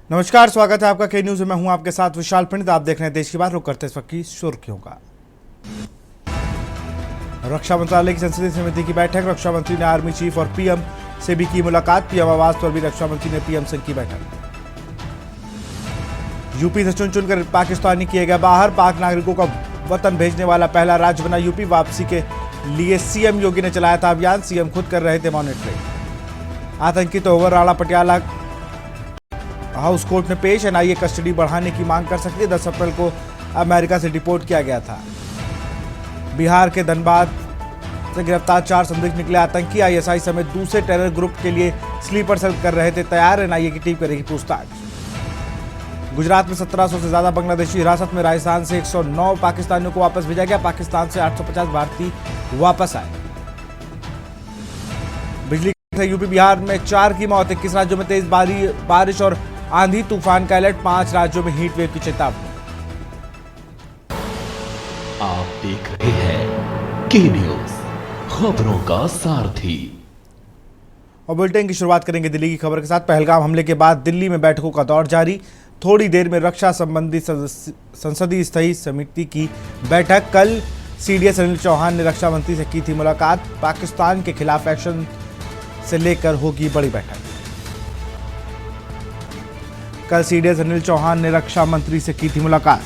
नमस्कार, स्वागत है आपका के न्यूज में। मैं हूं आपके साथ विशाल पंडित। आप देख रहे हैं देश की बात। रुक करते इस वक्त की सुर्खियों का। रक्षा मंत्रालय की संसदीय समिति की बैठक। रक्षा मंत्री ने आर्मी चीफ और पीएम से भी की मुलाकात। पीएम आवास पर भी रक्षा मंत्री ने पीएम से की बैठक। यूपी से चुन चुनकर पाकिस्तानी किए गए बाहर। पाक नागरिकों का वतन भेजने वाला पहला राज्य बना यूपी। वापसी के लिए सीएम योगी ने चलाया था अभियान। सीएम खुद कर रहे थे मॉनिटरिंग। आतंकी तो over Rana Patiala house court में पेश। एनआईए कस्टडी बढ़ाने की मांग कर सकती है। 10 अप्रैल को अमेरिका से डिपोर्ट किया गया था। बिहार के धनबाद से गिरफ्तार 4 संदिग्ध निकले आतंकी। आईएसआई समेत दूसरे टेरर ग्रुप के लिए स्लीपर सेल कर रहे थे तैयार। एनआईए की टीम करेगी पूछताछ। गुजरात में 1700 से ज्यादा बांग्लादेशी हिरासत में। राजस्थान से 109 पाकिस्तानियों को वापस भेजा गया। पाकिस्तान से 850 भारतीय वापस आए। बिजली से यूपी बिहार में 4 की मौत। 21 राज्यों में तेज बारिश और आंधी तूफान का अलर्ट। 5 राज्यों में हीट वेव की चेतावनी। आप देख रहे हैं के न्यूज, खबरों का सारथी। और बुलेटिन की शुरुआत करेंगे दिल्ली की खबर के साथ। पहलगाम हमले के बाद दिल्ली में बैठकों का दौर जारी। थोड़ी देर में रक्षा संबंधी संसदीय स्थायी समिति की बैठक। कल सीडीएस अनिल चौहान ने रक्षा मंत्री से की थी मुलाकात। पाकिस्तान के खिलाफ एक्शन से लेकर होगी बड़ी बैठक। कल सीडीएस अनिल चौहान ने रक्षा मंत्री से की थी मुलाकात।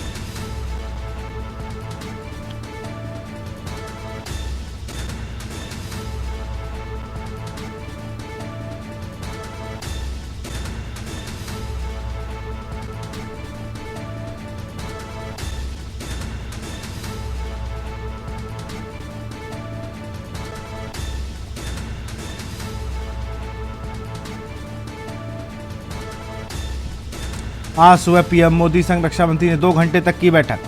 आज सुबह पीएम मोदी संग रक्षा मंत्री ने 2 घंटे तक की बैठक।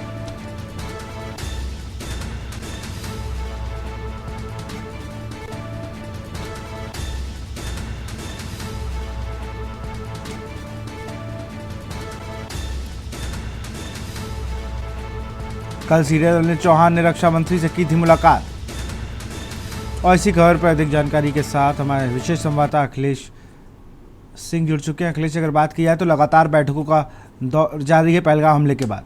कल सीडीएस अनिल चौहान ने रक्षा मंत्री से की थी मुलाकात। और इसी खबर पर अधिक जानकारी के साथ हमारे विशेष संवाददाता अखिलेश सिंह जुड़ चुके हैं। अखिलेश, अगर बात की जाए तो लगातार बैठकों का दौर जारी है पहलगाम हमले के बाद।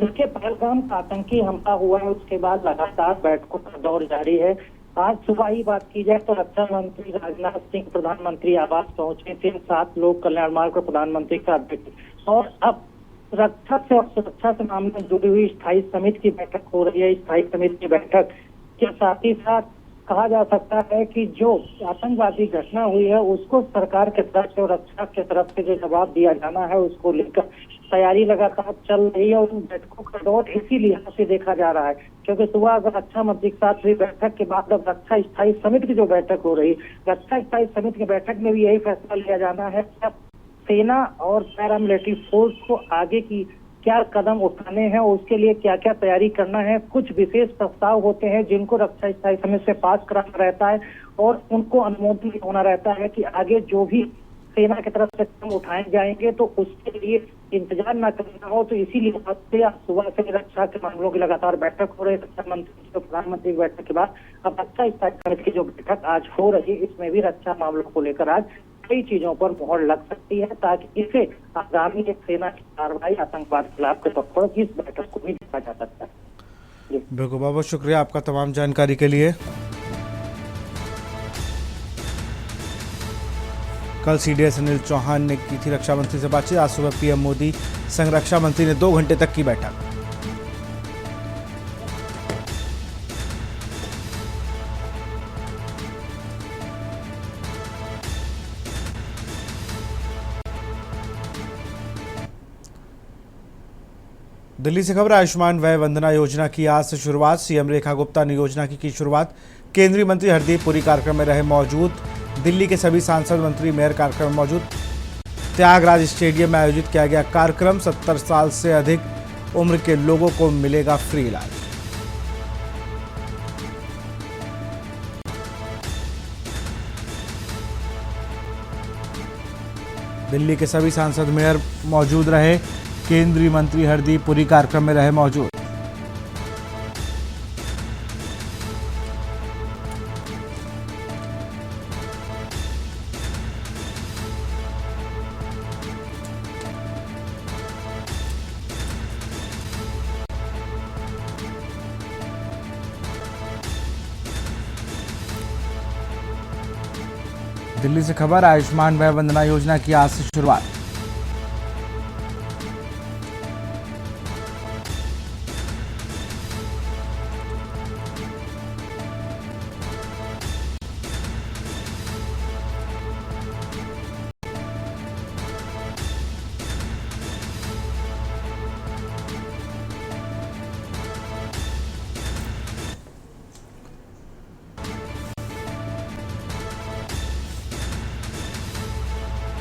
देखिए, पहलगाम का आतंकी हमला हुआ है, उसके बाद लगातार बैठकों का दौर जारी है। आज सुबह ही बात की जाए तो रक्षा मंत्री राजनाथ सिंह प्रधानमंत्री आवास पहुंचे थे। 7 लोक कल्याण मार्ग पर प्रधानमंत्री का बैठक, और अब रक्षा से और सुरक्षा से मामले में जुड़ी हुई स्थायी समिति की बैठक हो रही है। स्थायी समिति की बैठक के साथ ही साथ कहा जा सकता है कि जो आतंकवादी घटना हुई है उसको सरकार के तरफ से और रक्षा के तरफ से जो जवाब दिया जाना है उसको लेकर तैयारी लगातार चल रही है। और उन बैठकों का दौर इसी लिहाज से देखा जा रहा है क्योंकि सुबह अगर रक्षा मंत्री के साथ हुई बैठक के बाद अब रक्षा स्थायी समिति की जो बैठक हो रही, रक्षा स्थायी समिति की बैठक में भी यही फैसला लिया जाना है कि अब सेना और पैरामिलिट्री फोर्स को आगे की क्या कदम उठाने हैं और उसके लिए क्या क्या तैयारी करना है। कुछ विशेष प्रस्ताव होते हैं जिनको रक्षा स्थायी समिति से पास कराना रहता है और उनको अनुमोदन होना रहता है कि आगे जो भी सेना की तरफ से कदम उठाए जाएंगे तो उसके लिए इंतजार न करना हो। तो इसीलिए सुबह से रक्षा के मामलों की लगातार बैठक हो रही है। रक्षा मंत्री तो प्रधानमंत्री की बैठक के बाद अब रक्षा स्थायी समिति की जो बैठक आज हो रही है इसमें भी रक्षा मामलों को लेकर आज कई चीजों पर मोहर लग सकती है ताकि इसे आगामी एक सेना की कार्रवाई आतंकवाद के खिलाफ के तौर पर इस बैठक को भी देखा जा सकता है। बिल्कुल, बहुत बहुत शुक्रिया आपका तमाम जानकारी के लिए। कल सीडीएस अनिल चौहान ने की थी रक्षा मंत्री से बातचीत। आज सुबह पीएम मोदी संग रक्षा मंत्री ने 2 घंटे तक की बैठक। दिल्ली से खबर। आयुष्मान वय वंदना योजना की आज से शुरुआत। सीएम रेखा गुप्ता ने योजना की शुरुआत। केंद्रीय मंत्री हरदीप पुरी कार्यक्रम में रहे मौजूद। दिल्ली के सभी सांसद, मंत्री, मेयर कार्यक्रम में मौजूद। त्यागराज स्टेडियम में आयोजित किया गया कार्यक्रम। 70 साल से अधिक उम्र के लोगों को मिलेगा फ्री इलाज। दिल्ली के सभी सांसद, मेयर मौजूद रहे। केंद्रीय मंत्री हरदीप पुरी कार्यक्रम में रहे मौजूद। दिल्ली से खबर, आयुष्मान वय वंदना योजना की आज से शुरुआत।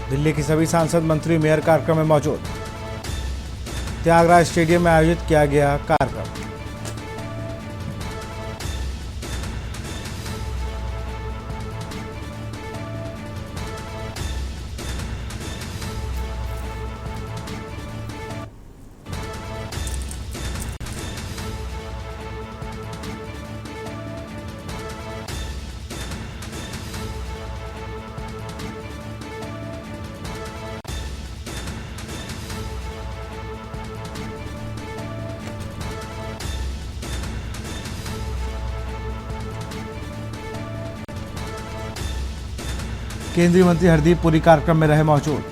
दिल्ली की सभी सांसद, मंत्री, मेयर कार्यक्रम में मौजूद। त्यागराज स्टेडियम में आयोजित किया गया कार्यक्रम। केंद्रीय मंत्री हरदीप पुरी कार्यक्रम में रहे मौजूद।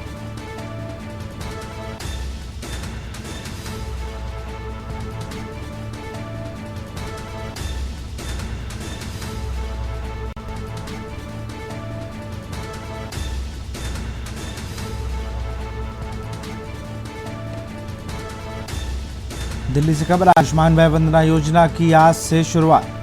दिल्ली से खबर, आयुष्मान वय वंदना योजना की आज से शुरुआत।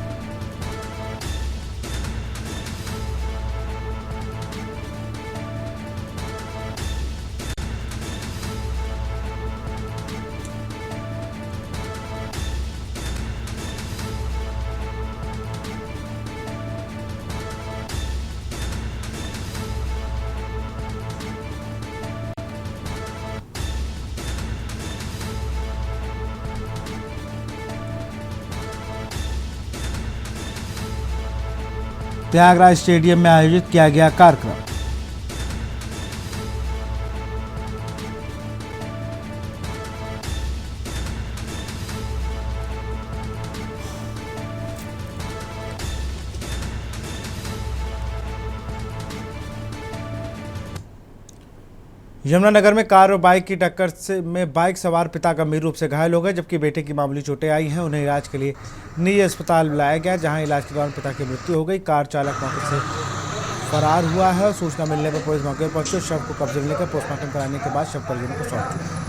त्यागराज स्टेडियम में आयोजित किया गया कार्यक्रम। यमुनानगर में कार और बाइक की टक्कर में बाइक सवार पिता गंभीर रूप से घायल हो गए, जबकि बेटे की मामूली चोटें आई हैं। उन्हें इलाज के लिए निजी अस्पताल लाया गया, जहां इलाज के दौरान पिता की मृत्यु हो गई। कार चालक मौके से फरार हुआ है और सूचना मिलने पर पुलिस मौके पर पहुंची। शव को कब्जे में लेकर पोस्टमार्टम कराने के बाद शव परिजनों को सौंप दिया।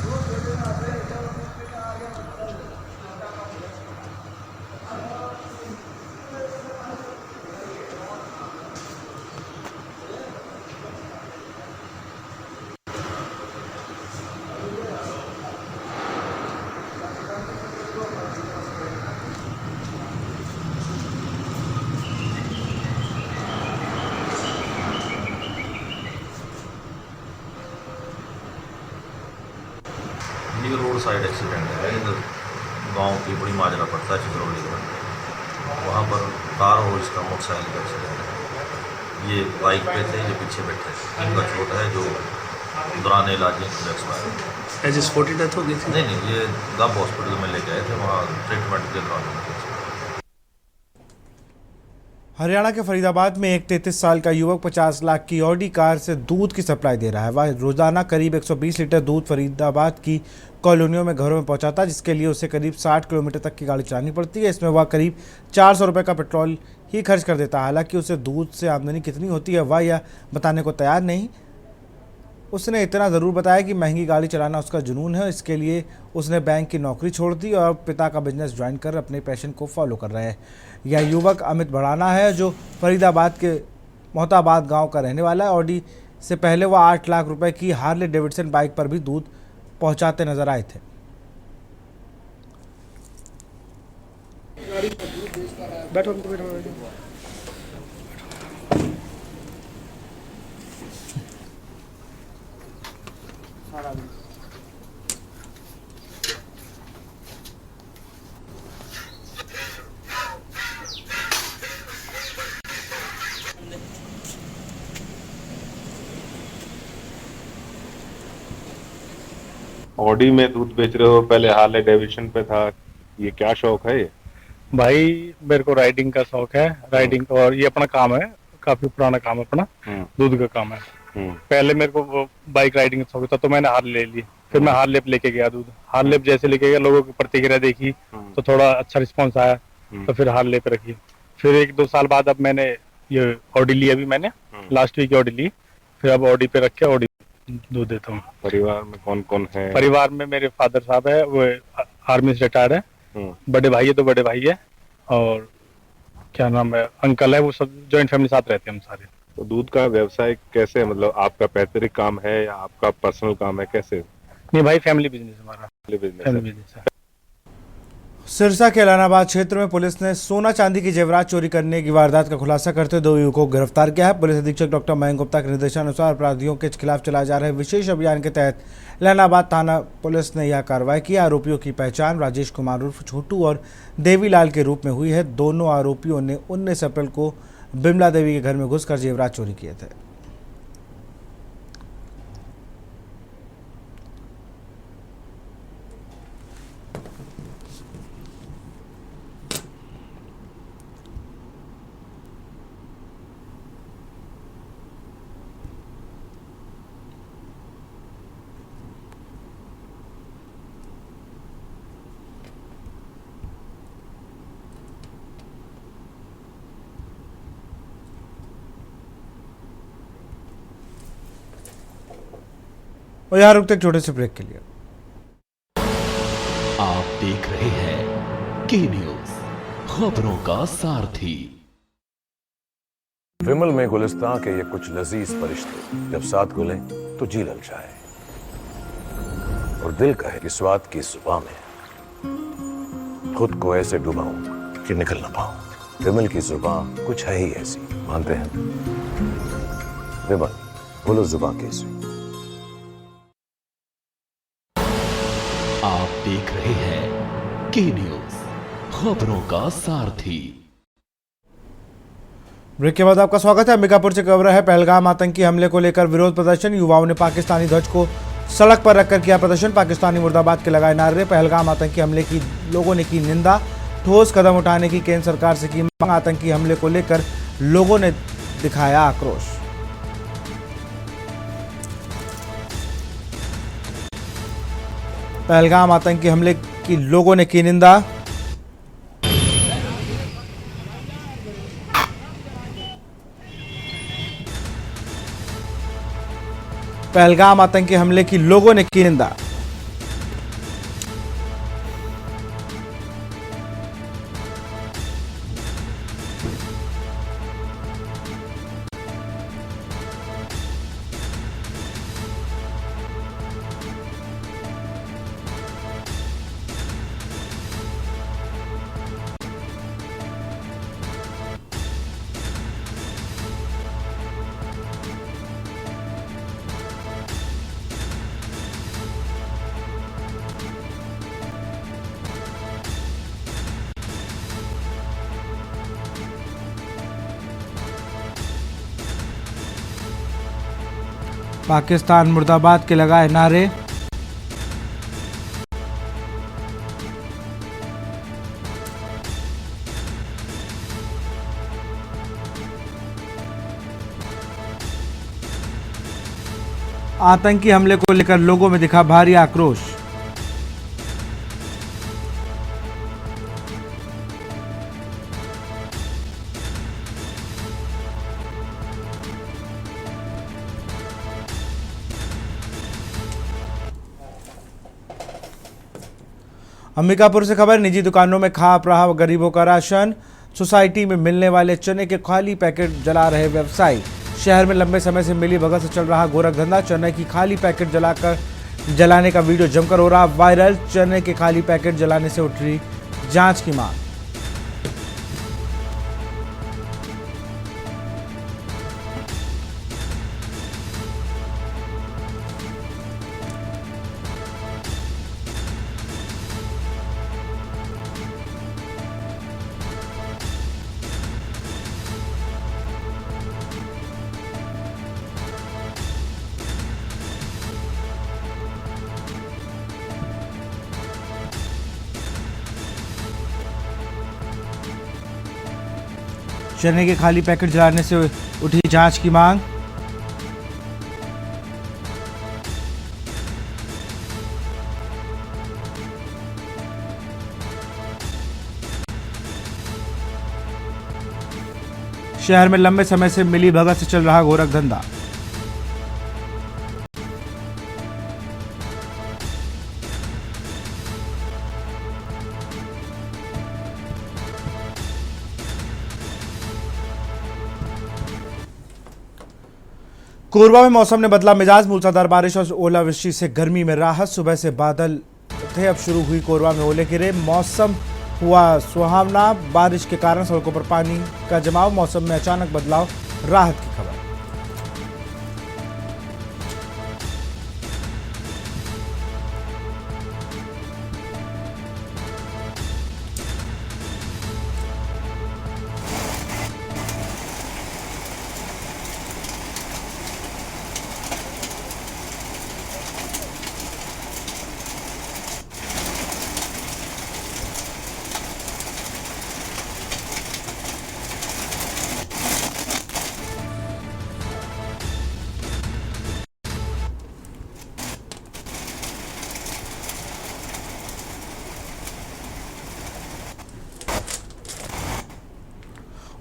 ये रोड साइड एक्सीडेंट है। इधर गांव की बड़ी माजरा पड़ता है चित्रौली में, वहाँ पर कार और इसका मोटरसाइकिल का एक्सीडेंट है। ये बाइक पे थे, ये पीछे बैठे थे। इनका चोट है जो दौरान इलाज एक्सपायर। एज स्पॉटी डेथ हो गई थी? नहीं, ये गब हॉस्पिटल में लेके आए थे, वहाँ ट्रीटमेंट के दौरान। हरियाणा के फरीदाबाद में एक 33 साल का युवक 50 लाख की ऑडी कार से दूध की सप्लाई दे रहा है। वह रोजाना करीब 120 लीटर दूध फरीदाबाद की कॉलोनियों में घरों में पहुंचाता है, जिसके लिए उसे करीब 60 किलोमीटर तक की गाड़ी चलानी पड़ती है। इसमें वह करीब 400 रुपये का पेट्रोल ही खर्च कर देता है। हालांकि उसे दूध से आमदनी कितनी होती है वह यह बताने को तैयार नहीं। उसने इतना ज़रूर बताया कि महंगी गाड़ी चलाना उसका जुनून है। इसके लिए उसने बैंक की नौकरी छोड़ दी और पिता का बिजनेस ज्वाइन कर अपने पैशन को फॉलो कर रहे हैं। यह युवक अमित भड़ाना है, जो फरीदाबाद के मोहताबाद गांव का रहने वाला है। ऑडी से पहले वह 8 लाख रुपए की हार्ले डेविडसन बाइक पर भी दूध पहुंचाते नजर आए थे। बैठो। ऑडी में दूध बेच रहे हो, पहले हार्ले डेविडसन पे था। ये क्या शौक है ये? भाई मेरे को राइडिंग का शौक है, राइडिंग और ये अपना काम है, काफी पुराना काम है अपना, दूध का काम है। पहले मेरे को वो बाइक राइडिंग का शौक था, तो मैंने हार्ले ले ली। फिर मैं हार्लेप लेके गया दूध, हार्लेप जैसे लेके गया, लोगों की प्रतिक्रिया देखी तो थोड़ा अच्छा रिस्पॉन्स आया, तो फिर हार्लेप रखी। फिर 1-2 साल बाद अब मैंने ये ऑडी ली, अभी मैंने लास्ट वीक ऑडी ली, फिर अब ऑडी पे रख के ऑडी दूध देता हूँ। परिवार में कौन कौन है? परिवार में मेरे फादर साहब है, वो आर्मी से रिटायर्ड है, बड़े भाई है, 2 बड़े भाई है, और क्या नाम है, अंकल है, वो सब जॉइंट फैमिली साथ रहते हैं हम सारे। तो दूध का व्यवसाय कैसे, मतलब आपका पैतृक काम है या आपका पर्सनल काम है, कैसे? नहीं भाई, फैमिली बिजनेस हमारा, बिजनेस फैमिली बिजनेस है। सिरसा के ऐलानाबाद क्षेत्र में पुलिस ने सोना चांदी की जेवरात चोरी करने की वारदात का खुलासा करते 2 युवकों को गिरफ्तार किया है। पुलिस अधीक्षक डॉक्टर मयंक गुप्ता के निर्देशानुसार अपराधियों के खिलाफ चलाए जा रहे विशेष अभियान के तहत ऐलानाबाद थाना पुलिस ने यह कार्रवाई की। आरोपियों की पहचान राजेश कुमार उर्फ छोटू और देवीलाल के रूप में हुई है। दोनों आरोपियों ने 19 अप्रैल को बिमला देवी के घर में घुसकर जेवरात चोरी किए थे। और यहाँ रुकते एक छोटे से ब्रेक के लिए। आप देख रहे हैं के न्यूज, खबरों का सारथी। विमल में गुलिस्तां के ये कुछ लजीज फरिश्ते जब साथ घुले तो जी ललचाए और दिल कहे कि स्वाद की जुबान में खुद को ऐसे डुबाऊं कि निकल ना पाऊं। विमल की जुबान कुछ है ही ऐसी, मानते हैं? विमल, बोलो जुबान कैसी? आप देख रहे हैं के न्यूज, खबरों का सारथी। ब्रेक के बाद आपका स्वागत है। अंबिकापुर से खबर है, पहलगाम आतंकी हमले को लेकर विरोध प्रदर्शन। युवाओं ने पाकिस्तानी ध्वज को सड़क पर रखकर किया प्रदर्शन। पाकिस्तानी मुर्दाबाद के लगाए नारे। पहलगाम आतंकी हमले की लोगों ने की निंदा। ठोस कदम उठाने की केंद्र सरकार से की मांग। आतंकी हमले को लेकर लोगों ने दिखाया आक्रोश। पहलगाम आतंकी हमले की लोगों ने की निंदा। पहलगाम आतंकी हमले की लोगों ने की निंदा। पाकिस्तान मुर्दाबाद के लगाए नारे। आतंकी हमले को लेकर लोगों में दिखा भारी आक्रोश। अंबिकापुर से खबर, निजी दुकानों में खाप रहा गरीबों का राशन। सोसाइटी में मिलने वाले चने के खाली पैकेट जला रहे व्यवसायी। शहर में लंबे समय से मिली भगत से चल रहा गोरख धंधा। चने की खाली पैकेट जलाने का वीडियो जमकर हो रहा वायरल। चने के खाली पैकेट जलाने से उठ रही जांच की मांग। चने के खाली पैकेट जलाने से उठी जांच की मांग। शहर में लंबे समय से मिली भगत से चल रहा गोरख धंधा। कोरबा में मौसम ने बदला मिजाज। मूसलाधार बारिश और ओलावृष्टि से गर्मी में राहत। सुबह से बादल थे, अब शुरू हुई कोरबा में ओले गिरे। मौसम हुआ सुहावना। बारिश के कारण सड़कों पर पानी का जमाव। मौसम में अचानक बदलाव, राहत की खबर।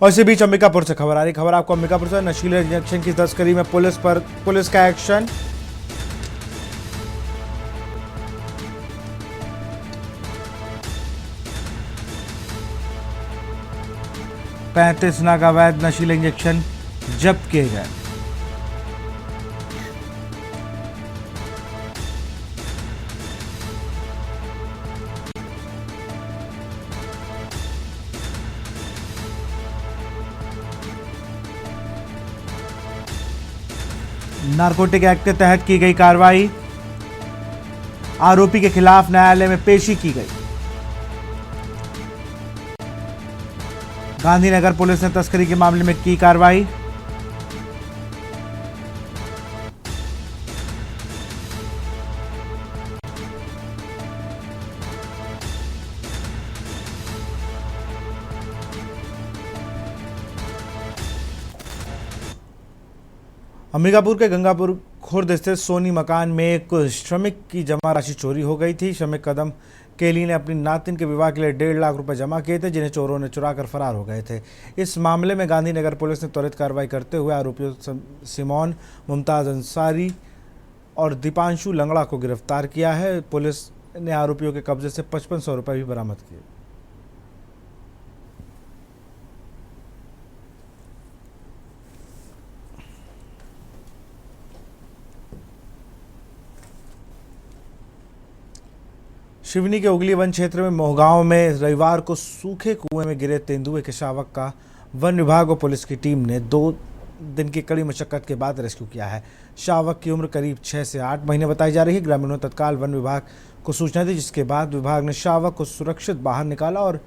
और इसी बीच अंबिकापुर से खबर आ रही। खबर आपको अंबिकापुर से। नशीले इंजेक्शन की तस्करी में पुलिस का एक्शन। पैंतीस नग अवैध नशीले इंजेक्शन जब्त किए गए। नारकोटिक एक्ट के तहत की गई कार्रवाई। आरोपी के खिलाफ न्यायालय में पेशी की गई। गांधीनगर पुलिस ने तस्करी के मामले में की कार्रवाई। अंबिकापुर के गंगापुर खुर्द स्थित सोनी मकान में एक श्रमिक की जमा राशि चोरी हो गई थी। श्रमिक कदम केली ने अपनी नातिन के विवाह के लिए 1.5 लाख रुपए जमा किए थे, जिन्हें चोरों ने चुरा कर फरार हो गए थे। इस मामले में गांधीनगर पुलिस ने त्वरित कार्रवाई करते हुए आरोपियों सिमोन, मुमताज अंसारी और दीपांशु लंगड़ा को गिरफ्तार किया है। पुलिस ने आरोपियों के कब्जे से 5500 रुपये भी बरामद किए। शिवनी के उगली वन क्षेत्र में मोहगांव में रविवार को सूखे कुएं में गिरे तेंदुए के शावक का वन विभाग और पुलिस की टीम ने 2 दिन की कड़ी मशक्कत के बाद रेस्क्यू किया है। शावक की उम्र करीब 6 से 8 महीने बताई जा रही है। ग्रामीणों ने तत्काल वन विभाग को सूचना दी, जिसके बाद विभाग ने शावक को सुरक्षित बाहर निकाला और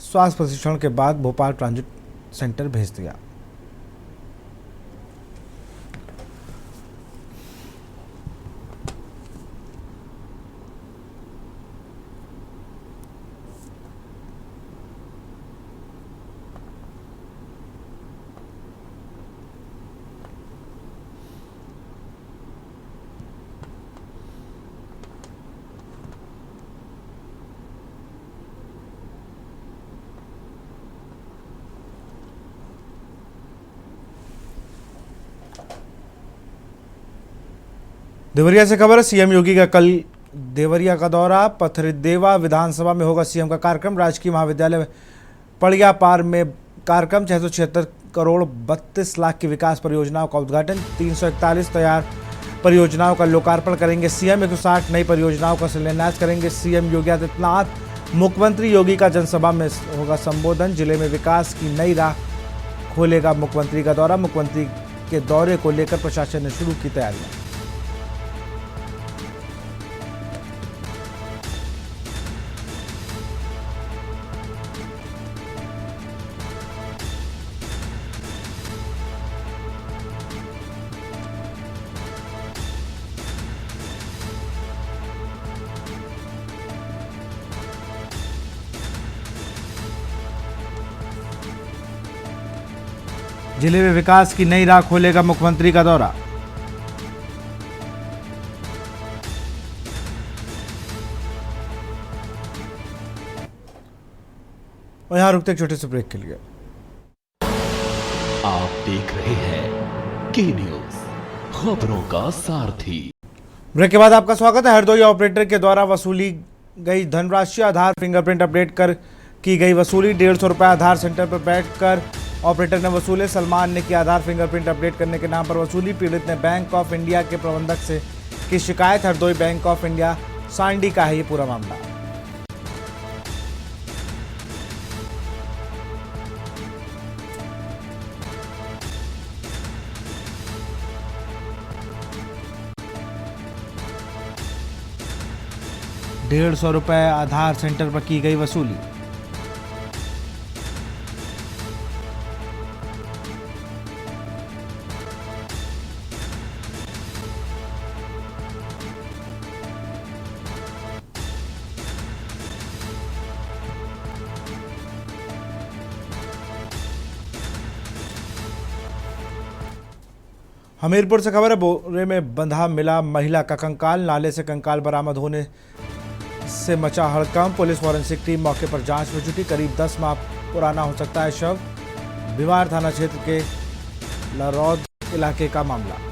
स्वास्थ्य प्रशिक्षण के बाद भोपाल ट्रांजिट सेंटर भेज दिया। देवरिया से खबर है। सीएम योगी का कल देवरिया का दौरा। पथरिदेवा विधानसभा में होगा सीएम का कार्यक्रम। राजकीय महाविद्यालय पड़िया पार में कार्यक्रम। 676 करोड़ 32 लाख की विकास परियोजनाओं का उद्घाटन। 341 तैयार परियोजनाओं का लोकार्पण करेंगे सीएम। 160 नई परियोजनाओं का शिलान्यास करेंगे सीएम योगी आदित्यनाथ। मुख्यमंत्री योगी का जनसभा में होगा संबोधन। जिले में विकास की नई राह खोलेगा मुख्यमंत्री का दौरा। मुख्यमंत्री के दौरे को लेकर प्रशासन ने शुरू की तैयारियां। जिले में विकास की नई राह खोलेगा मुख्यमंत्री का दौरा। और यहां रुकते एक छोटे से ब्रेक के लिए। आप देख रहे हैं के न्यूज, खबरों का सारथी। ब्रेक के बाद आपका स्वागत है। हरदोई ऑपरेटर के द्वारा वसूली गई धनराशि, आधार फिंगरप्रिंट अपडेट कर की गई वसूली। 150 रुपये आधार सेंटर पर बैठकर ऑपरेटर ने वसूले। सलमान ने किया आधार फिंगरप्रिंट अपडेट करने के नाम पर वसूली। पीड़ित ने बैंक ऑफ इंडिया के प्रबंधक से की शिकायत। Hardoi bank of India Sandi का है ये पूरा मामला। ₹150 आधार सेंटर पर की गई वसूली। हमीरपुर से खबर है, बोरे में बंधा मिला महिला का कंकाल। नाले से कंकाल बरामद होने से मचा हड़कंप। पुलिस फॉरेंसिक टीम मौके पर जांच में जुटी। करीब 10 माह पुराना हो सकता है शव। बिवार थाना क्षेत्र के लरौद इलाके का मामला।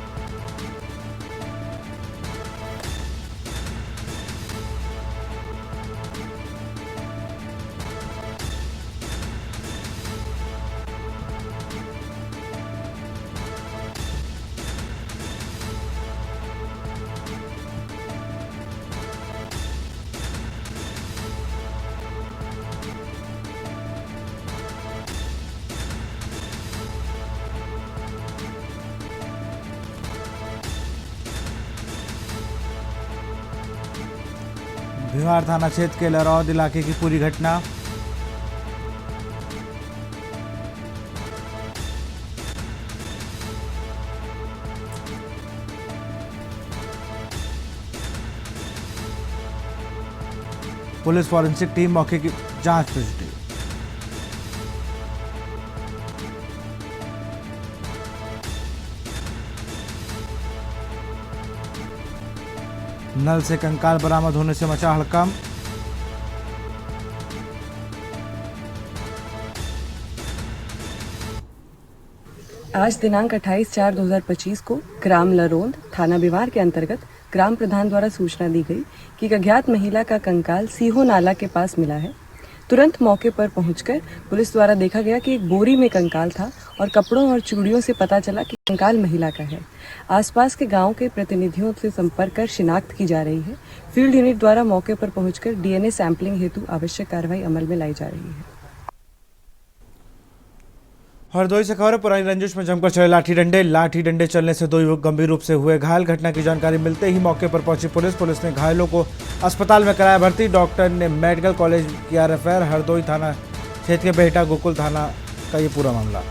बिहार थाना क्षेत्र के लरौद इलाके की पूरी घटना। पुलिस फॉरेंसिक टीम मौके की जांच में जुटी। नल से कंकाल बरामद होने से मचा हड़कंप। आज दिनांक 28/4/2025 को ग्राम लरोंद थाना बिवार के अंतर्गत ग्राम प्रधान द्वारा सूचना दी गई कि एक अज्ञात महिला का कंकाल सीहो नाला के पास मिला है। तुरंत मौके पर पहुंचकर पुलिस द्वारा देखा गया कि एक बोरी में कंकाल था और कपड़ों और चूड़ियों से पता चला कि कंकाल महिला का है। आसपास के गांव के प्रतिनिधियों से संपर्क कर शिनाख्त की जा रही है। फील्ड यूनिट द्वारा मौके पर पहुंचकर डीएनए सैंपलिंग हेतु आवश्यक कार्रवाई अमल में लाई जा रही है। हरदोई से खबर है, पुरानी रंजिश में जमकर चले लाठी डंडे चलने से 2 युवक गंभीर रूप से हुए घायल। घटना की जानकारी मिलते ही मौके पर पहुंची पुलिस ने घायलों को अस्पताल में कराया भर्ती। डॉक्टर ने मेडिकल कॉलेज किया रेफर। हरदोई थाना क्षेत्र के बेहटा गोकुल थाना का ये पूरा मामला।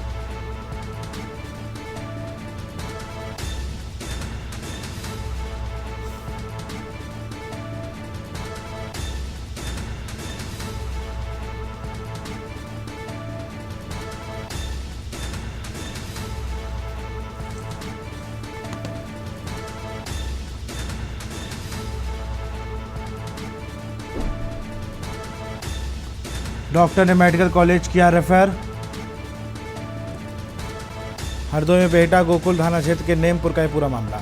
डॉक्टर ने मेडिकल कॉलेज किया रेफर। हरदोई में बेहटा गोकुल थाना क्षेत्र के नेमपुर का ये पूरा मामला।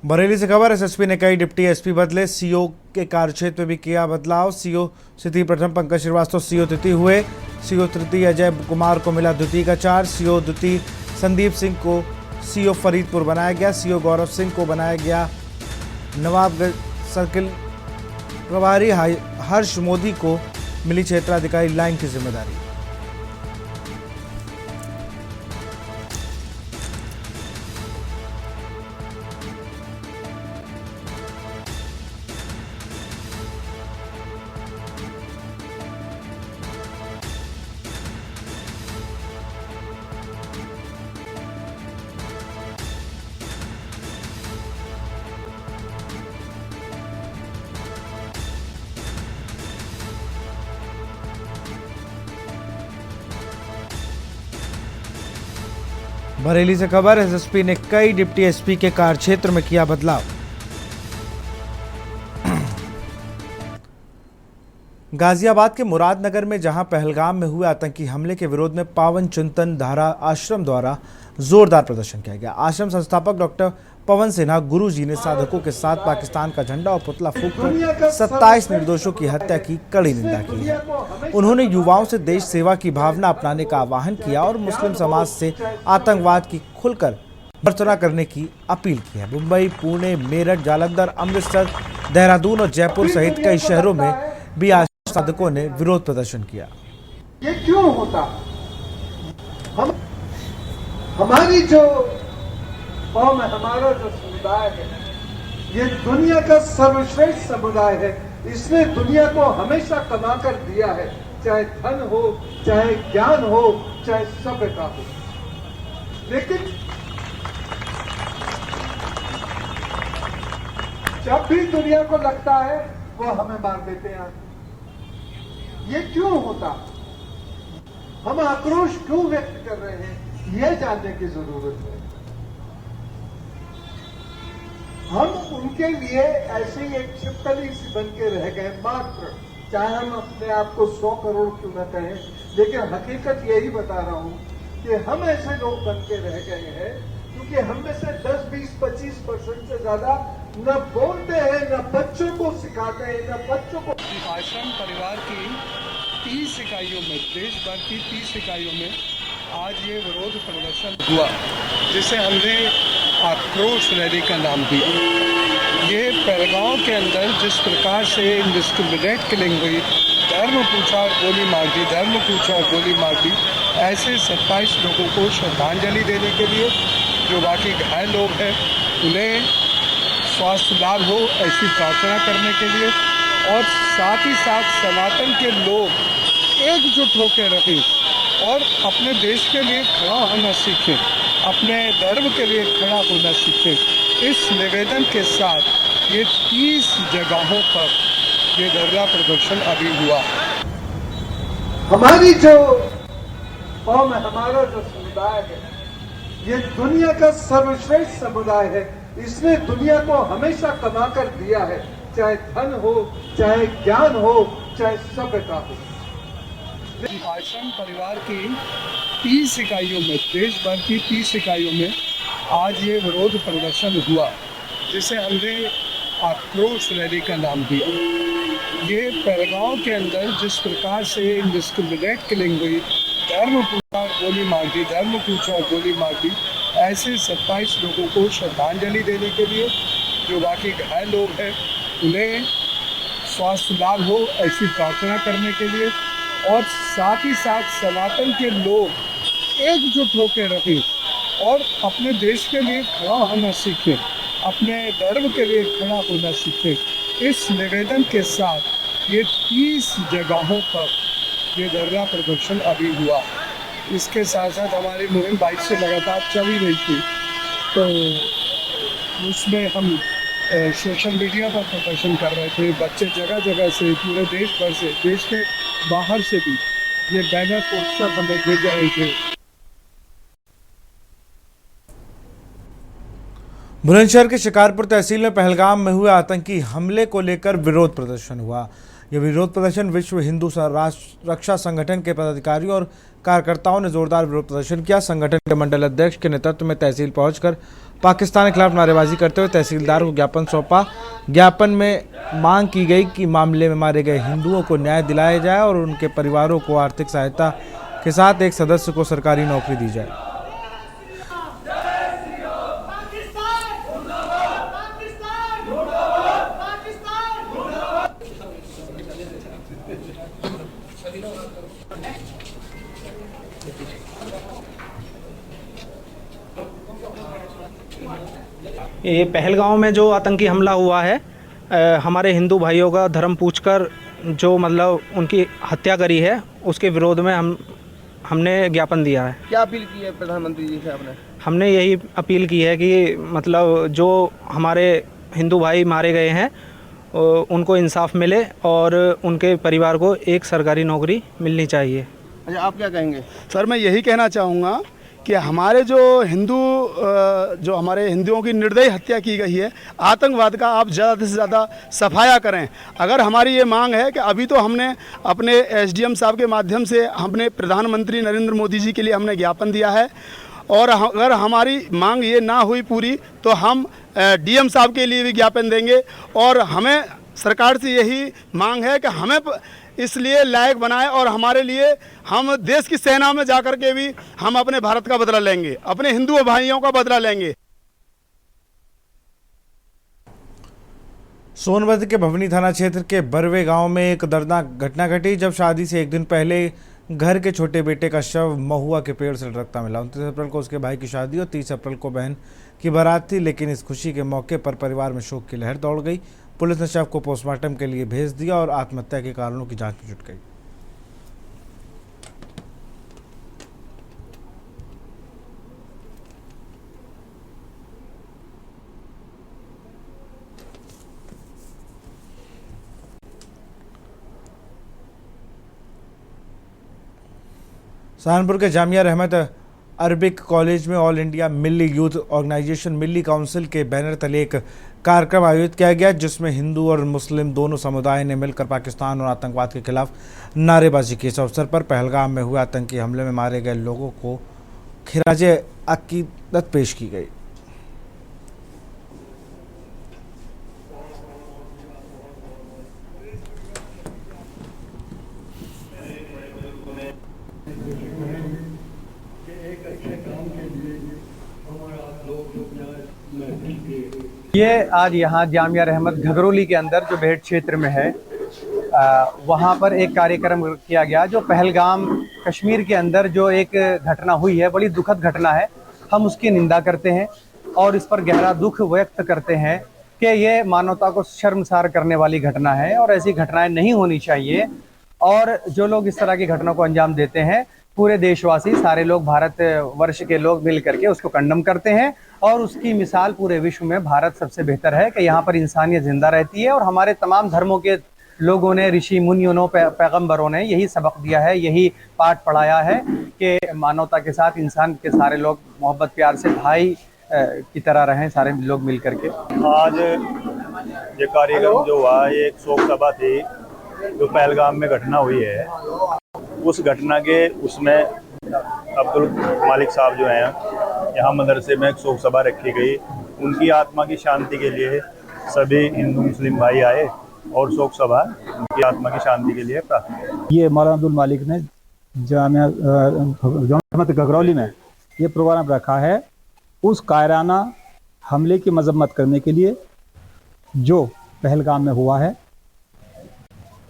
बरेली से खबर है, एसएसपी ने कई डिप्टी एसपी बदले। सीओ के कार्यक्षेत्र में भी किया बदलाव। सीओ सिटी प्रथम पंकज श्रीवास्तव सीओ तृतीय हुए। सीओ तृतीय अजय कुमार को मिला द्वितीय का चार्ज। सीओ द्वितीय संदीप सिंह को सीओ फरीदपुर बनाया गया। सीओ गौरव सिंह को बनाया गया नवाबगंज सर्किल प्रभारी। हर्ष मोदी को मिली क्षेत्राधिकारी लाइन की जिम्मेदारी। बरेली से खबर, एसएसपी ने कई डिप्टी एसपी के कार्य क्षेत्र में किया बदलाव। गाजियाबाद के मुरादनगर में जहां पहलगाम में हुए आतंकी हमले के विरोध में पावन चिंतन धारा आश्रम द्वारा जोरदार प्रदर्शन किया गया। आश्रम संस्थापक डॉक्टर पवन सिन्हा गुरु जी ने साधकों के साथ पाकिस्तान का झंडा और पुतला फूंककर 27 निर्दोषों की हत्या की कड़ी निंदा की है। उन्होंने युवाओं से देश सेवा की भावना अपनाने का आह्वान किया और मुस्लिम समाज से आतंकवाद की खुलकर भर्त्सना करने की अपील की है। मुंबई, पुणे, मेरठ, जालंधर, अमृतसर, देहरादून और जयपुर सहित कई शहरों में भी आज साधकों ने विरोध प्रदर्शन किया। ये क्यों होता? हमारी जो कौम है, हमारा जो समुदाय है, ये दुनिया का सर्वश्रेष्ठ समुदाय है। इसने दुनिया को हमेशा कमा कर दिया है, चाहे धन हो, चाहे ज्ञान हो, चाहे सभ्यता हो। लेकिन जब भी दुनिया को लगता है वो हमें मार देते हैं। ये क्यों होता? हम आक्रोश क्यों व्यक्त कर रहे हैं, यह जानने की जरूरत है। हम उनके लिए ऐसे ही एक छिपकली सी बन के रह गए मात्र, चाहे हम अपने आप को 100 करोड़ क्यों न कहें, लेकिन हकीकत यही बता रहा हूं कि हम ऐसे लोग बन के रह गए हैं क्योंकि हम में से 10, 20, 25% से ज्यादा न बोलते हैं, न बच्चों को सिखाते हैं, न बच्चों को। आश्रम परिवार की 30 इकाइयों में, देश भर की 30 इकाइयों में आज ये विरोध प्रदर्शन हुआ, जिसे हमने आक्रोश रैली का नाम दिया। ये पहलगाम के अंदर जिस प्रकार से इंडिस्क्रिमिनेट किलिंग हुई, धर्म पूछा गोली मार दी, धर्म पूछा गोली मार दी, ऐसे 27 लोगों को श्रद्धांजलि देने के लिए, जो बाकी घायल लोग हैं उन्हें स्वास्थ्य लाभ हो ऐसी प्रार्थना करने के लिए, और साथ ही साथ सनातन के लोग एकजुट होकर रहें और अपने देश के लिए खड़ा होना सीखें, अपने धर्म के लिए खड़ा होना सीखें। इस निवेदन के साथ ये 30 जगहों पर ये धरना प्रदर्शन अभी हुआ। हमारी जो कौम है, हमारा जो समुदाय है, ये दुनिया का सर्वश्रेष्ठ समुदाय है। इसने दुनिया को हमेशा कमा कर दिया है, चाहे धन हो, चाहे ज्ञान हो, चाहे सभ्यता हो। आश्रम परिवार की 30 इकाइयों में, देश भर की 30 इकाइयों में आज ये विरोध प्रदर्शन हुआ, जिसे हमने आक्रोश रैली का नाम दिया। ये पहलगाम के अंदर जिस प्रकार से इंडिस्क्रिमिनेट किलिंग हुई, धर्म पूछा गोली मार दी, धर्म पूछा गोली मार दी, ऐसे 27 लोगों को श्रद्धांजलि देने के लिए, जो बाकी घायल लोग हैं उन्हें स्वास्थ्य लाभ हो ऐसी प्रार्थना करने के लिए, और साथ ही साथ सनातन के लोग एकजुट होकर रहें और अपने देश के लिए खड़ा होना सीखें, अपने धर्म के लिए खड़ा होना सीखें। इस निवेदन के साथ ये 30 जगहों पर ये धरना प्रदर्शन अभी हुआ। इसके साथ साथ हमारी मुहिम 22 से लगातार चल ही रही थी, तो उसमें हम सोशल मीडिया पर प्रदर्शन कर रहे थे। बच्चे जगह जगह से, पूरे देश भर से, देश के बाहर से भी ये बैनर पोस्टर हमें भेज रहे थे। बुलंदशहर के शिकारपुर तहसील में पहलगाम में हुए आतंकी हमले को लेकर विरोध प्रदर्शन हुआ। यह विरोध प्रदर्शन विश्व हिंदू राष्ट्र रक्षा संगठन के पदाधिकारियों और कार्यकर्ताओं ने जोरदार विरोध प्रदर्शन किया। संगठन के मंडल अध्यक्ष के नेतृत्व में तहसील पहुंचकर पाकिस्तान के खिलाफ नारेबाजी करते हुए तहसीलदार को ज्ञापन सौंपा। ज्ञापन में मांग की गई कि मामले में मारे गए हिंदुओं को न्याय दिलाया जाए और उनके परिवारों को आर्थिक सहायता के साथ एक सदस्य को सरकारी नौकरी दी जाए। ये पहलगाम में जो आतंकी हमला हुआ है, हमारे हिंदू भाइयों का धर्म पूछकर जो मतलब उनकी हत्या करी है, उसके विरोध में हमने ज्ञापन दिया है। क्या अपील की है प्रधानमंत्री जी से आपने? हमने यही अपील की है कि मतलब जो हमारे हिंदू भाई मारे गए हैं उनको इंसाफ मिले और उनके परिवार को एक सरकारी नौकरी मिलनी चाहिए। अच्छा, आप क्या कहेंगे? सर, मैं यही कहना चाहूँगा कि हमारे जो हमारे हिंदुओं की निर्दयी हत्या की गई है, आतंकवाद का आप ज़्यादा से ज़्यादा सफाया करें। अगर हमारी ये मांग है कि अभी तो हमने अपने एसडीएम साहब के माध्यम से हमने प्रधानमंत्री नरेंद्र मोदी जी के लिए हमने ज्ञापन दिया है, और अगर हमारी मांग ये ना हुई पूरी तो हम डीएम साहब के लिए भी ज्ञापन देंगे। और हमें सरकार से यही मांग है कि हमें इसलिए लायक बनाए और हमारे लिए हम देश की सेना में जाकर के भी हम अपने भारत का बदला लेंगे, अपने हिंदू भाइयों का बदला लेंगे। सोनभद्र के भवनी थाना क्षेत्र के बरवे गांव में एक दर्दनाक घटना घटी, जब शादी से एक दिन पहले घर के छोटे बेटे का शव महुआ के पेड़ से लटकता मिला। 29 अप्रैल को उसके भाई की शादी और 30 अप्रैल को बहन की बारात थी, लेकिन इस खुशी के मौके पर परिवार में शोक की लहर दौड़ गई। पुलिस ने शव को पोस्टमार्टम के लिए भेज दिया और आत्महत्या के कारणों की जांच में जुट गई। सहारनपुर के जामिया रहमत अरबिक कॉलेज में ऑल इंडिया मिल्ली यूथ ऑर्गेनाइजेशन मिल्ली काउंसिल के बैनर तले एक कार्यक्रम आयोजित किया गया, जिसमें हिंदू और मुस्लिम दोनों समुदाय ने मिलकर पाकिस्तान और आतंकवाद के खिलाफ नारेबाजी की। इस अवसर पर पहलगाम में हुए आतंकी हमले में मारे गए लोगों को खिराजे अकीदत पेश की गई। ये आज यहाँ जामिया रहमत घगरोली के अंदर जो बेहट क्षेत्र में है, वहाँ पर एक कार्यक्रम किया गया जो पहलगाम कश्मीर के अंदर जो एक घटना हुई है, बड़ी दुखद घटना है। हम उसकी निंदा करते हैं और इस पर गहरा दुख व्यक्त करते हैं कि ये मानवता को शर्मसार करने वाली घटना है और ऐसी घटनाएं नहीं होनी चाहिए। और जो लोग इस तरह की घटना को अंजाम देते हैं, पूरे देशवासी सारे लोग भारत वर्ष के लोग मिल करके उसको कंडम करते हैं और उसकी मिसाल पूरे विश्व में भारत सबसे बेहतर है कि यहाँ पर इंसानियत जिंदा रहती है। और हमारे तमाम धर्मों के लोगों ने, ऋषि मुनियों, पैगंबरों ने यही सबक दिया है, यही पाठ पढ़ाया है कि मानवता के साथ इंसान के सारे लोग मोहब्बत प्यार से भाई की तरह रहें, सारे लोग मिल करके। आज ये कार्यक्रम जो हुआ, ये एक शोक सभा थी जो पहलगाम में घटना हुई है। उस घटना के उसमें अब्दुल मालिक साहब जो हैं, यहाँ मदरसे में एक शोक सभा रखी गई। उनकी आत्मा की शांति के लिए सभी हिंदू मुस्लिम भाई आए और शोक सभा उनकी आत्मा की शांति के लिए प्रार्थना। ये मौलाना अब्दुल मालिक ने जामिया रहमत घगरौली में ये प्रोग्राम रखा है उस कायराना हमले की मजम्मत करने के लिए जो पहलगाम में हुआ है,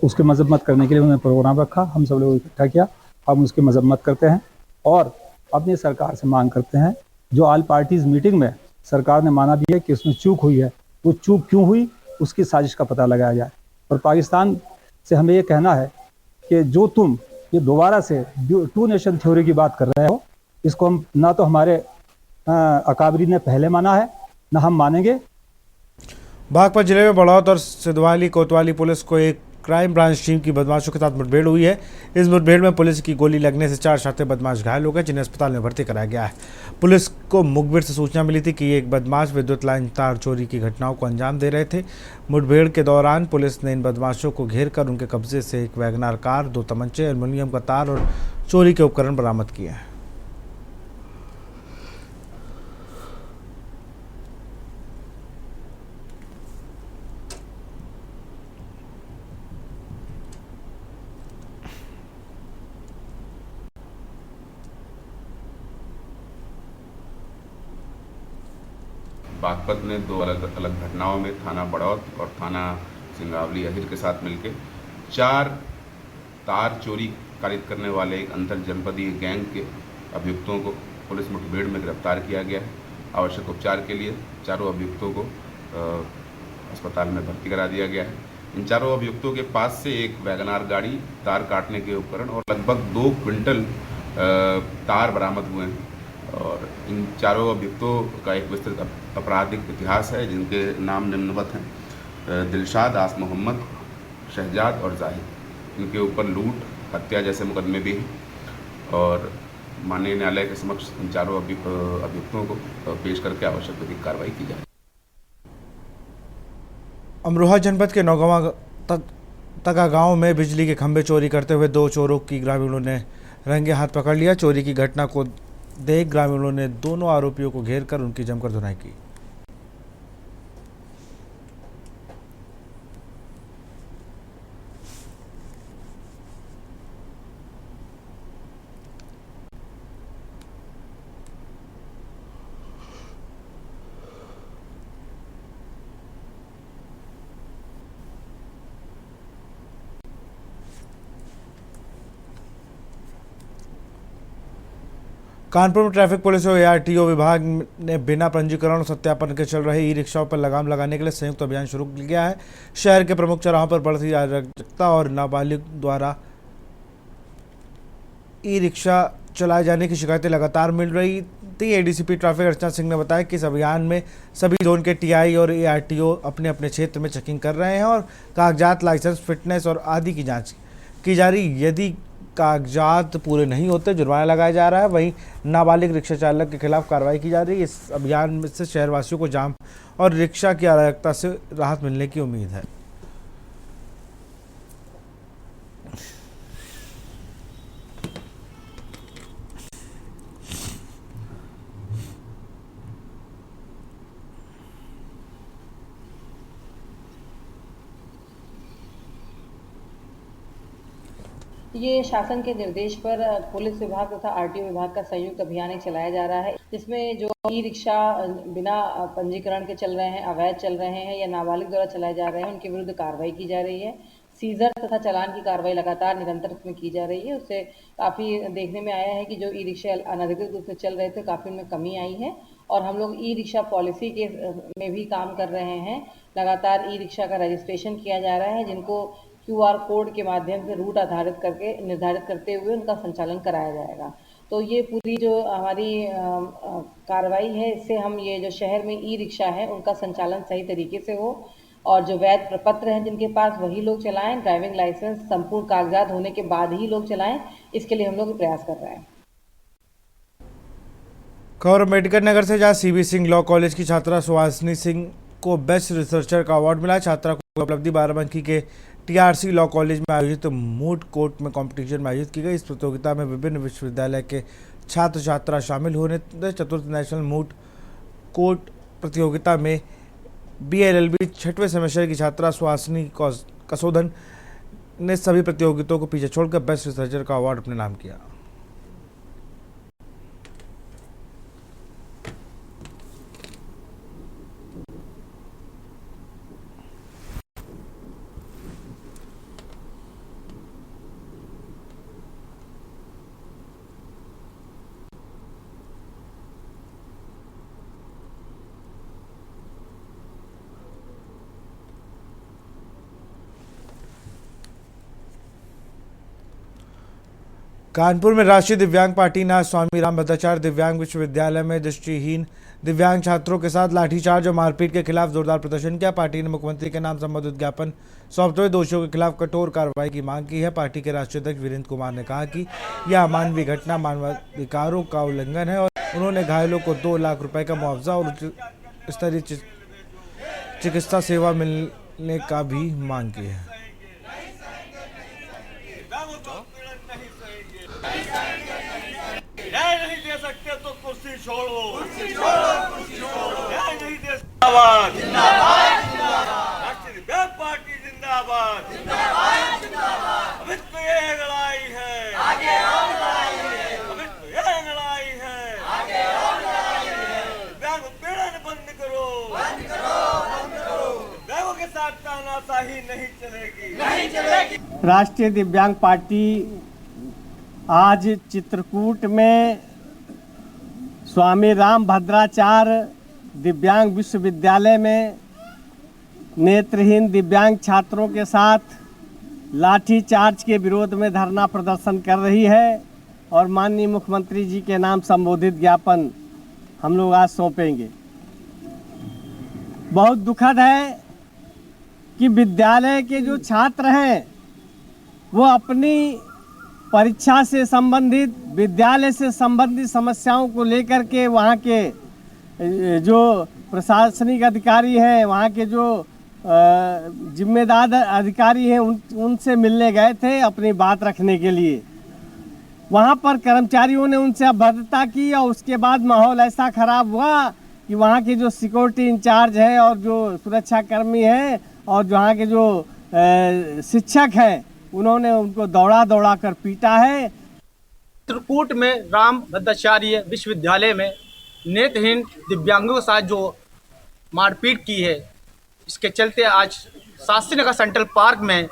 उसकी मजम्मत करने के लिए उन्होंने प्रोग्राम रखा। हम सब लोग इकट्ठा किया, हम उसकी मजम्मत करते हैं और अपनी सरकार से मांग करते हैं, जो ऑल पार्टीज मीटिंग में सरकार ने माना भी है कि उसमें चूक हुई है, वो चूक क्यों हुई उसकी साजिश का पता लगाया जाए। और पाकिस्तान से हमें ये कहना है कि जो तुम ये दोबारा से 2 नेशन थ्योरी की बात कर रहे हो, इसको हम ना तो हमारे अकाबरी ने पहले माना है, ना हम मानेंगे। बागपत जिले में बड़ौत और सिद्धवाली कोतवाली पुलिस को एक क्राइम ब्रांच टीम की बदमाशों के साथ मुठभेड़ हुई है। इस मुठभेड़ में पुलिस की गोली लगने से 4 शातिर बदमाश घायल हो गए, जिन्हें अस्पताल में भर्ती कराया गया है। पुलिस को मुखबिर से सूचना मिली थी कि एक बदमाश विद्युत लाइन तार चोरी की घटनाओं को अंजाम दे रहे थे। मुठभेड़ के दौरान पुलिस ने इन बदमाशों को घेर कर उनके कब्जे से एक वैगनार कार, 2 तमंचे, एल्युमिनियम का तार और चोरी के उपकरण बरामद किए हैं। बागपत में 2 अलग अलग घटनाओं में थाना बड़ौत और थाना सिंगावली अहिर के साथ मिलकर 4 तार चोरी कारित करने वाले एक अंतर जनपदीय गैंग के अभियुक्तों को पुलिस मुठभेड़ में गिरफ्तार किया गया है। आवश्यक उपचार के लिए चारों अभियुक्तों को अस्पताल में भर्ती करा दिया गया है। इन चारों अभियुक्तों के पास से एक वैगनार गाड़ी, तार काटने के उपकरण और लगभग 2 क्विंटल तार बरामद हुए हैं। और इन चारों अभियुक्तों का एक विस्तृत आपराधिक इतिहास है, जिनके नाम निम्नवत हैं: दिलशाद, आस मोहम्मद, शहजाद और जाहिद। इनके ऊपर लूट, हत्या जैसे मुकदमे भी हैं और माननीय न्यायालय के समक्ष इन चारों अभियुक्तों को पेश करके आवश्यक विधिक कार्रवाई की जाए। अमरोहा जनपद के नौगांवा तका गांव में बिजली के खंभे चोरी करते हुए 2 चोरों की ग्रामीणों ने रंगे हाथ पकड़ लिया। चोरी की घटना को देख ग्रामीणों ने दोनों आरोपियों को घेरकर उनकी जमकर धुनाई की। कानपुर में ट्रैफिक पुलिस और ARTO विभाग ने बिना पंजीकरण और सत्यापन के चल रहे ई-रिक्शाओं पर लगाम लगाने के लिए संयुक्त अभियान शुरू किया है। शहर के प्रमुख चौराहों पर बढ़ती अराजकता और नाबालिग द्वारा ई-रिक्शा चलाए जाने की शिकायतें लगातार मिल रही थी। ADCP ट्रैफिक अर्चना सिंह ने बताया कि इस अभियान में सभी जोन के TI और ARTO अपने अपने क्षेत्र में चेकिंग कर रहे हैं और कागजात, लाइसेंस, फिटनेस और आदि की जाँच की जा रही। यदि कागजात पूरे नहीं होते जुर्माना लगाया जा रहा है। वहीं नाबालिग रिक्शा चालक के खिलाफ कार्रवाई की जा रही है। इस अभियान से शहरवासियों को जाम और रिक्शा की अराजकता से राहत मिलने की उम्मीद है। ये शासन के निर्देश पर पुलिस विभाग तथा RTO विभाग का संयुक्त अभियान चलाया जा रहा है, जिसमें जो ई-रिक्शा बिना पंजीकरण के चल रहे हैं, अवैध चल रहे हैं या नाबालिग द्वारा चलाए जा रहे हैं, उनके विरुद्ध कार्रवाई की जा रही है। सीजर तथा चालान की कार्रवाई लगातार निरंतर इसमें की जा रही है। उससे काफ़ी देखने में आया है कि जो ई-रिक्शा अनधिकृत रूप से चल रहे थे, काफ़ी उनमें कमी आई है। और हम लोग ई-रिक्शा पॉलिसी के में भी काम कर रहे हैं। लगातार ई-रिक्शा का रजिस्ट्रेशन किया जा रहा है, जिनको QR कोड के माध्यम से रूट आधारित करके निर्धारित करते हुए उनका संचालन कराया जाएगा। तो ये पूरी जो हमारी कार्रवाई है, इससे हम ये जो शहर में ई-रिक्शा है उनका संचालन सही तरीके से हो और जो वैध प्रपत्र हैं जिनके पास वही लोग चलाएं, ड्राइविंग लाइसेंस संपूर्ण कागजात होने के बाद ही लोग चलाएं, इसके लिए हम लोग प्रयास कर रहे हैं। खबर अम्बेडकर नगर से, जहां CB सिंह लॉ कॉलेज की छात्रा सुहासिनी सिंह को बेस्ट रिसर्चर का अवार्ड मिला। छात्रा को उपलब्धि बाराबंकी के TRC लॉ कॉलेज में आयोजित मूड कोर्ट में कंपटीशन में आयोजित की गई। इस प्रतियोगिता में विभिन्न विश्वविद्यालय के छात्र छात्रा शामिल होने। चतुर्थ नेशनल मूड कोर्ट प्रतियोगिता में BLLB 6वें सेमेस्टर की छात्रा सुहासिनी कसोधन ने सभी प्रतियोगिताओं को पीछे छोड़कर बेस्ट रिसर्चर का अवार्ड अपने नाम किया। कानपुर में राष्ट्रीय दिव्यांग पार्टी ने आज स्वामी राम भद्राचार्य दिव्यांग विश्वविद्यालय में दृष्टिहीन दिव्यांग छात्रों के साथ लाठीचार्ज और मारपीट के खिलाफ जोरदार प्रदर्शन किया। पार्टी ने मुख्यमंत्री के नाम संबोधित ज्ञापन सौंपते हुए दोषियों के खिलाफ कठोर कार्रवाई की मांग की है। पार्टी के राष्ट्रीय अध्यक्ष वीरेंद्र कुमार ने कहा कि यह अमानवीय घटना मानवाधिकारों का उल्लंघन है और उन्होंने घायलों को 2 लाख रुपए का मुआवजा और उच्च स्तरीय चिकित्सा सेवा मिलने का भी मांग की है। न्याय नहीं दे सकते तो कुर्सी छोड़ो, न्याय नहीं दे जिंदाबाद, राष्ट्रीय दिव्यांग पार्टी जिंदाबाद, अभी तो ये लड़ाई है, अभी तो ये लड़ाई है, दिव्यांग उत्पीड़न बंद करो, दिव्यांगों के साथ तानाशाही नहीं चलेगी। राष्ट्रीय दिव्यांग पार्टी आज चित्रकूट में स्वामी राम भद्राचार्य दिव्यांग विश्वविद्यालय में नेत्रहीन दिव्यांग छात्रों के साथ लाठीचार्ज के विरोध में धरना प्रदर्शन कर रही है और माननीय मुख्यमंत्री जी के नाम संबोधित ज्ञापन हम लोग आज सौंपेंगे। बहुत दुखद है कि विद्यालय के जो छात्र हैं वो अपनी परीक्षा से संबंधित, विद्यालय से संबंधित समस्याओं को लेकर के वहाँ के जो प्रशासनिक अधिकारी हैं, वहाँ के जो जिम्मेदार अधिकारी हैं, उनसे मिलने गए थे अपनी बात रखने के लिए। वहाँ पर कर्मचारियों ने उनसे अभद्रता की और उसके बाद माहौल ऐसा खराब हुआ कि वहाँ के जो सिक्योरिटी इंचार्ज है और जो सुरक्षा कर्मी हैं और वहाँ के जो शिक्षक हैं, उन्होंने उनको दौड़ा दौड़ा कर पीटा है। चित्रकूट में राम भद्राचार्य विश्वविद्यालय में नेत्रहीन दिव्यांगों के साथ जो मारपीट की है, इसके चलते आज शास्त्री नगर सेंट्रल पार्क में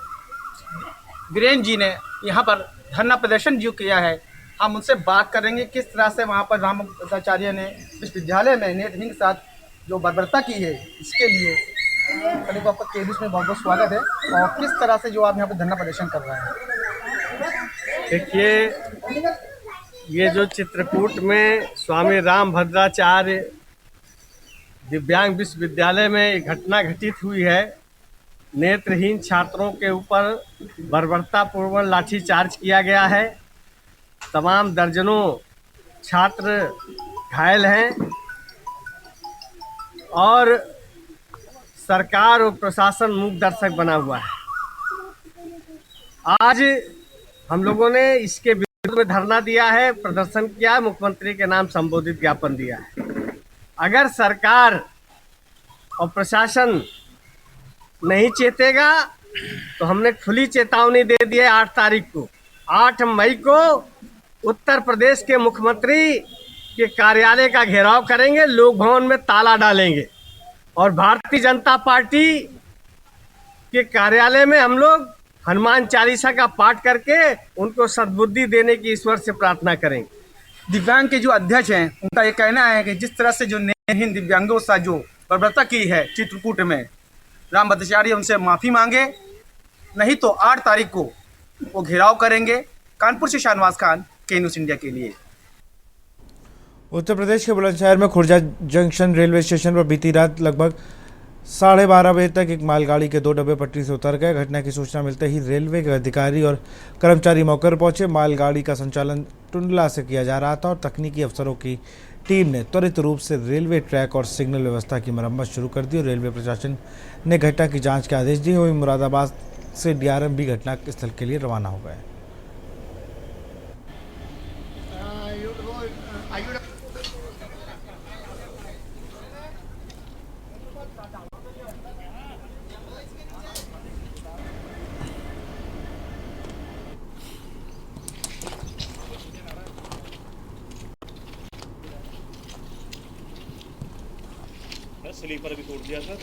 वीरेंद्र जी ने यहाँ पर धरना प्रदर्शन जो किया है। हम उनसे बात करेंगे किस तरह से वहाँ पर राम भद्राचार्य ने विश्वविद्यालय में नेत्रहीन के साथ जो बर्बरता की है, इसके लिए करीब आपका केबीएस में बहुत बहुत स्वागत है। और किस तरह से जो आप यहाँ पर धरना प्रदर्शन कर रहे हैं? देखिए, ये जो चित्रकूट में स्वामी राम भद्राचार्य दिव्यांग विश्वविद्यालय में एक घटना घटित हुई है। नेत्रहीन छात्रों के ऊपर बर्बरतापूर्वक लाठीचार्ज किया गया है। तमाम दर्जनों छात्र घायल हैं और सरकार और प्रशासन मूक दर्शक बना हुआ है। आज हम लोगों ने इसके विरुद्ध में धरना दिया है, प्रदर्शन किया, मुख्यमंत्री के नाम संबोधित ज्ञापन दिया है। अगर सरकार और प्रशासन नहीं चेतेगा तो हमने खुली चेतावनी दे दी है। 8 मई को उत्तर प्रदेश के मुख्यमंत्री के कार्यालय का घेराव करेंगे, लोक भवन में ताला डालेंगे और भारतीय जनता पार्टी के कार्यालय में हम लोग हनुमान चालीसा का पाठ करके उनको सद्बुद्धि देने की ईश्वर से प्रार्थना करेंगे। दिव्यांग के जो अध्यक्ष हैं, उनका ये कहना है कि जिस तरह से जो नेत्रहीन दिव्यांगों के साथ जो बर्बरता की है चित्रकूट में, राम भद्राचार्य उनसे माफ़ी मांगे, नहीं तो 8 तारीख को वो घेराव करेंगे। कानपुर से शाहनवाज खान, के न्यूज़ इंडिया के लिए। उत्तर प्रदेश के बुलंदशहर में खुर्जा जंक्शन रेलवे स्टेशन पर बीती रात लगभग 12:30 बजे तक एक मालगाड़ी के 2 डब्बे पटरी से उतर गए। घटना की सूचना मिलते ही रेलवे के अधिकारी और कर्मचारी मौके पर पहुंचे। मालगाड़ी का संचालन टुंडला से किया जा रहा था और तकनीकी अफसरों की टीम ने त्वरित रूप से रेलवे ट्रैक और सिग्नल व्यवस्था की मरम्मत शुरू कर दी और रेलवे प्रशासन ने घटना की जाँच के आदेश दिए। वहीं मुरादाबाद से DRM भी घटना स्थल के लिए रवाना हो गए। स्लीपर भी टूट गया सर।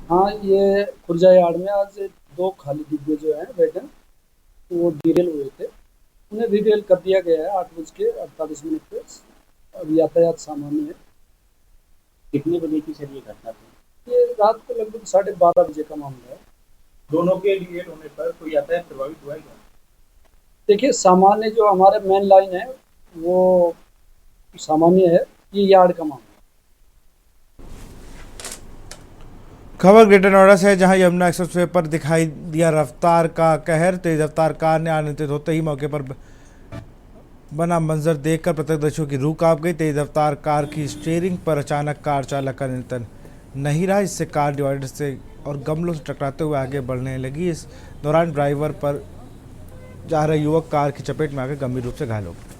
हाँ, ये खुर्जा यार्ड में आज 2 खाली डिब्बे जो हैं वैगन, वो डीरेल हुए थे। उन्हें रिटेल कर दिया गया है 8:48 पे। अब यातायात सामान्य है। कितने बजे की सर ये घटना थी? ये रात को लगभग 12:30 बजे का मामला है। दोनों के लिए होने पर कोई यातायात प्रभावित हुआ है क्या? देखिए, सामान्य जो हमारे मेन लाइन है वो सामान्य है, ये यार्ड का मामला। खबर ग्रेटर नोएडा से है, जहां यमुना एक्सप्रेसवे पर दिखाई दिया रफ्तार का कहर। तेज रफ्तार कार ने अनियंत्रित होते ही मौके पर बना मंजर देखकर प्रत्यक्षदर्शियों की रूह कांप गई। तेज रफ्तार कार की स्टीयरिंग पर अचानक कार चालक का नियंत्रण नहीं रहा, इससे कार डिवाइडर से और गमलों से टकराते हुए आगे बढ़ने लगी। इस दौरान ड्राइवर पर जा रहे युवक कार की चपेट में आकर गंभीर रूप से घायल हो गए।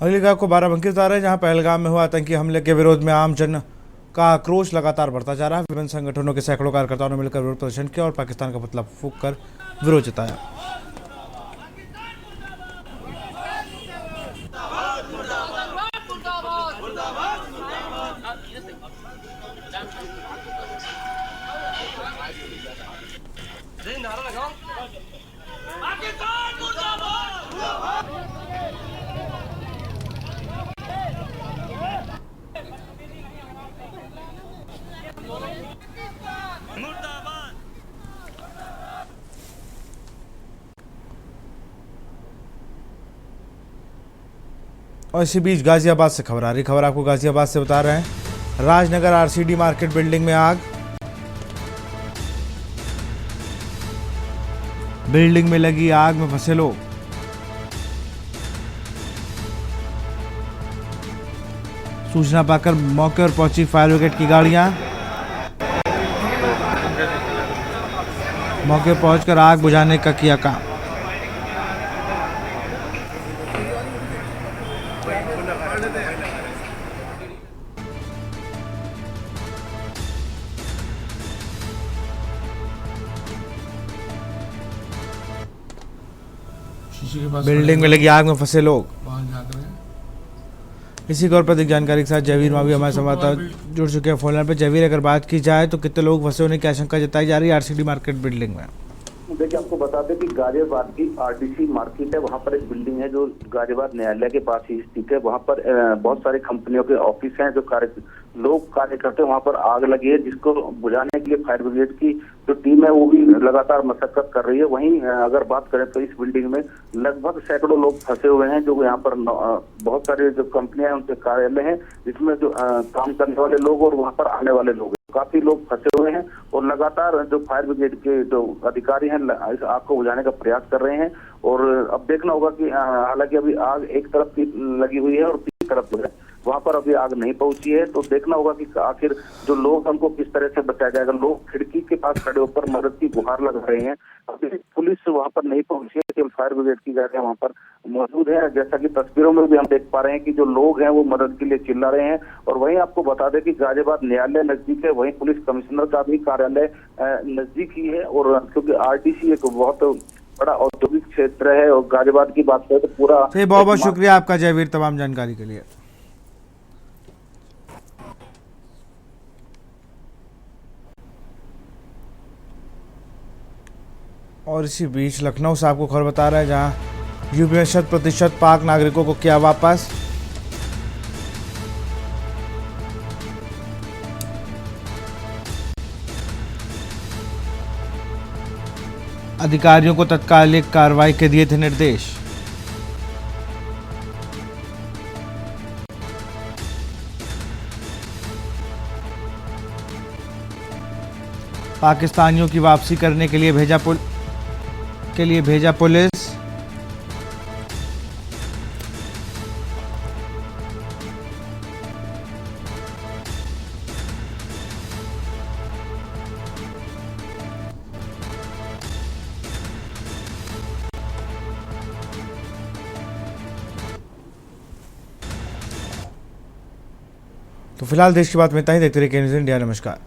अगली खबर को बाराबंकी बता रहे हैं, जहां पहलगाम में हुआ आतंकी हमले के विरोध में आम जन का आक्रोश लगातार बढ़ता जा रहा है। विभिन्न संगठनों के सैकड़ों कार्यकर्ताओं ने मिलकर विरोध प्रदर्शन किया और पाकिस्तान का पुतला फूंक कर विरोध जताया। और इसी बीच गाजियाबाद से खबर आ रही। खबर आपको गाजियाबाद से बता रहे हैं, राजनगर आरसीडी मार्केट बिल्डिंग में आग। बिल्डिंग में लगी आग में फंसे लोग। सूचना पाकर मौके पर पहुंची फायर ब्रिगेड की गाड़ियां। मौके पर पहुंचकर आग बुझाने का किया काम। बिल्डिंग में लगी आग में फंसे लोग। इसी खबर पर अधिक जानकारी के साथ जयवीर मावी हमारे संवाददाता जुड़ चुके हैं फोन लाइन पर। जयवीर, अगर बात की जाए तो कितने लोग फंसे होने की आशंका जताई जा रही है आरसीडी मार्केट बिल्डिंग में? देखिए, आपको बता दें कि गाजियाबाद की आरडीसी मार्केट है, वहाँ पर एक बिल्डिंग है जो गाजियाबाद न्यायालय के पास ही स्थित है। वहाँ पर बहुत सारी कंपनियों के ऑफिस हैं, जो लोग कार्य करते हैं। वहाँ पर आग लगी है, जिसको बुझाने के लिए फायर ब्रिगेड की जो टीम है वो भी लगातार मशक्कत कर रही है। वहीं अगर बात करें तो इस बिल्डिंग में लगभग सैकड़ों लोग फंसे हुए हैं, जो यहाँ पर बहुत सारी जो कंपनियां हैं उनके कार्यालय हैं, जिसमें जो काम करने वाले लोग और वहाँ पर आने वाले लोग, काफी लोग फंसे हुए हैं। और लगातार जो फायर ब्रिगेड के जो अधिकारी हैं इस आग को बुझाने का प्रयास कर रहे हैं। और अब देखना होगा कि हालांकि अभी आग एक तरफ की लगी हुई है और दूसरी तरफ जो है वहाँ पर अभी आग नहीं पहुंची है, तो देखना होगा कि आखिर जो लोग हैं उनको किस तरह से बचाया जाएगा। लोग खिड़की के पास खड़े होकर मदद की गुहार लगा रहे हैं। अभी पुलिस वहाँ पर नहीं पहुंची है, केवल फायर ब्रिगेड की गाड़ियां वहाँ पर मौजूद है। जैसा कि तस्वीरों में भी हम देख पा रहे हैं कि जो लोग हैं वो मदद के लिए चिल्ला रहे हैं। और वहीं आपको बता दें कि गाजियाबाद न्यायालय नजदीक है, वहीं पुलिस कमिश्नर का भी कार्यालय नजदीक ही है। और क्योंकि आरटीसी एक बहुत बड़ा औद्योगिक क्षेत्र है और गाजियाबाद की बात करें तो पूरा। बहुत बहुत शुक्रिया आपका जयवीर तमाम जानकारी के लिए। और इसी बीच लखनऊ से आपको खबर बता रहे हैं, जहां यूपी में 100% पाक नागरिकों को किया वापस। अधिकारियों को तत्कालिक कार्रवाई के दिए थे निर्देश। पाकिस्तानियों की वापसी करने के लिए भेजा पुलिस। तो फिलहाल देश की बात में इतना ही। देखते रहिए के न्यूज़ इंडिया। नमस्कार।